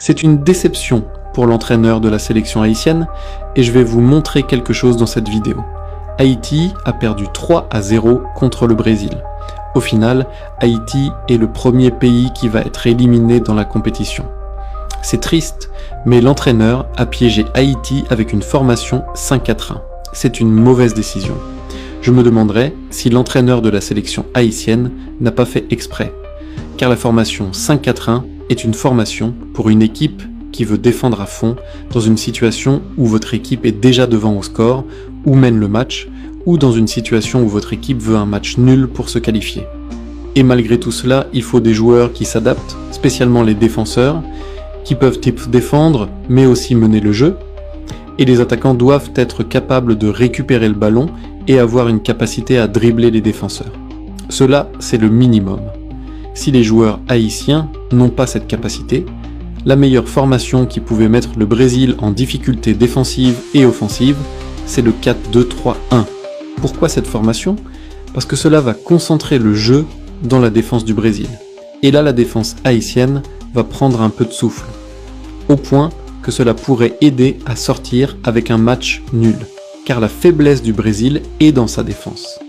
C'est une déception pour l'entraîneur de la sélection haïtienne et je vais vous montrer quelque chose dans cette vidéo. Haïti a perdu 3-0 contre le Brésil. Au final, Haïti est le premier pays qui va être éliminé dans la compétition. C'est triste, mais l'entraîneur a piégé Haïti avec une formation 5-4-1. C'est une mauvaise décision. Je me demanderais si l'entraîneur de la sélection haïtienne n'a pas fait exprès, car la formation 5-4-1 est une formation pour une équipe qui veut défendre à fond dans une situation où votre équipe est déjà devant au score ou mène le match, ou dans une situation où votre équipe veut un match nul pour se qualifier. Et malgré tout cela, il faut des joueurs qui s'adaptent, spécialement les défenseurs, qui peuvent défendre mais aussi mener le jeu, et les attaquants doivent être capables de récupérer le ballon et avoir une capacité à dribbler les défenseurs. Cela, c'est le minimum. Si les joueurs haïtiens n'ont pas cette capacité, la meilleure formation qui pouvait mettre le Brésil en difficulté défensive et offensive, c'est le 4-2-3-1. Pourquoi cette formation ? Parce que cela va concentrer le jeu dans la défense du Brésil. Et là, la défense haïtienne va prendre un peu de souffle, au point que cela pourrait aider à sortir avec un match nul, car la faiblesse du Brésil est dans sa défense.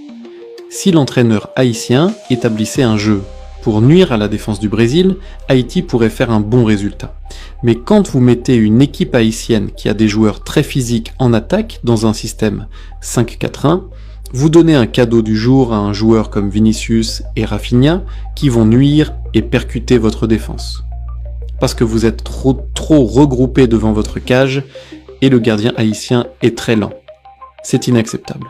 Si l'entraîneur haïtien établissait un jeu pour nuire à la défense du Brésil, Haïti pourrait faire un bon résultat. Mais quand vous mettez une équipe haïtienne qui a des joueurs très physiques en attaque dans un système 5-4-1, vous donnez un cadeau du jour à un joueur comme Vinicius et Rafinha qui vont nuire et percuter votre défense. Parce que vous êtes trop regroupés devant votre cage et le gardien haïtien est très lent. C'est inacceptable.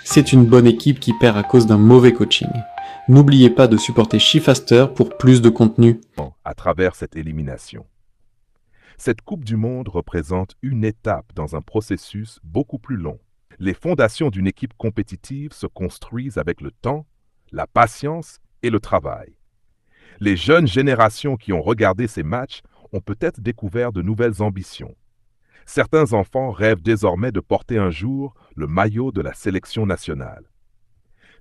C'est une bonne équipe qui perd à cause d'un mauvais coaching. N'oubliez pas de supporter Shifaster pour plus de contenu. À travers cette élimination. Cette Coupe du Monde représente une étape dans un processus beaucoup plus long. Les fondations d'une équipe compétitive se construisent avec le temps, la patience et le travail. Les jeunes générations qui ont regardé ces matchs ont peut-être découvert de nouvelles ambitions. Certains enfants rêvent désormais de porter un jour le maillot de la sélection nationale.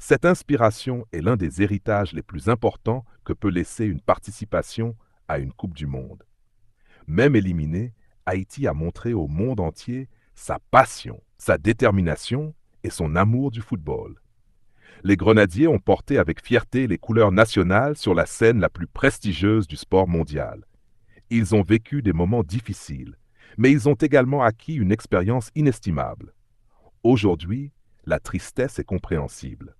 Cette inspiration est l'un des héritages les plus importants que peut laisser une participation à une Coupe du Monde. Même éliminée, Haïti a montré au monde entier sa passion, sa détermination et son amour du football. Les Grenadiers ont porté avec fierté les couleurs nationales sur la scène la plus prestigieuse du sport mondial. Ils ont vécu des moments difficiles, mais ils ont également acquis une expérience inestimable. Aujourd'hui, la tristesse est compréhensible.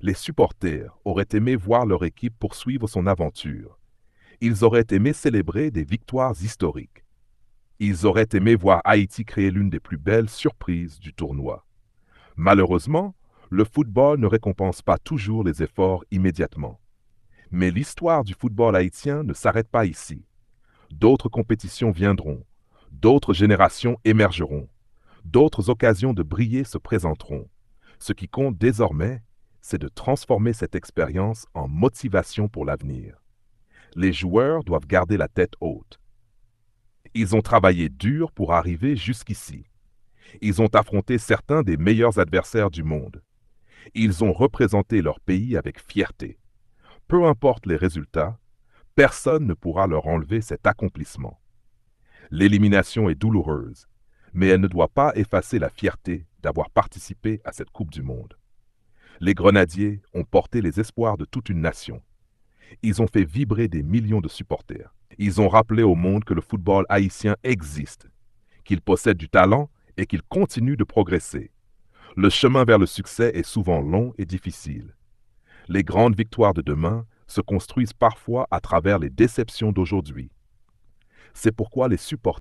Les supporters auraient aimé voir leur équipe poursuivre son aventure. Ils auraient aimé célébrer des victoires historiques. Ils auraient aimé voir Haïti créer l'une des plus belles surprises du tournoi. Malheureusement, le football ne récompense pas toujours les efforts immédiatement. Mais l'histoire du football haïtien ne s'arrête pas ici. D'autres compétitions viendront, d'autres générations émergeront, d'autres occasions de briller se présenteront. Ce qui compte désormais, c'est de transformer cette expérience en motivation pour l'avenir. Les joueurs doivent garder la tête haute. Ils ont travaillé dur pour arriver jusqu'ici. Ils ont affronté certains des meilleurs adversaires du monde. Ils ont représenté leur pays avec fierté. Peu importe les résultats, personne ne pourra leur enlever cet accomplissement. L'élimination est douloureuse, mais elle ne doit pas effacer la fierté d'avoir participé à cette Coupe du Monde. Les Grenadiers ont porté les espoirs de toute une nation. Ils ont fait vibrer des millions de supporters. Ils ont rappelé au monde que le football haïtien existe, qu'il possède du talent et qu'il continue de progresser. Le chemin vers le succès est souvent long et difficile. Les grandes victoires de demain se construisent parfois à travers les déceptions d'aujourd'hui. C'est pourquoi les supporters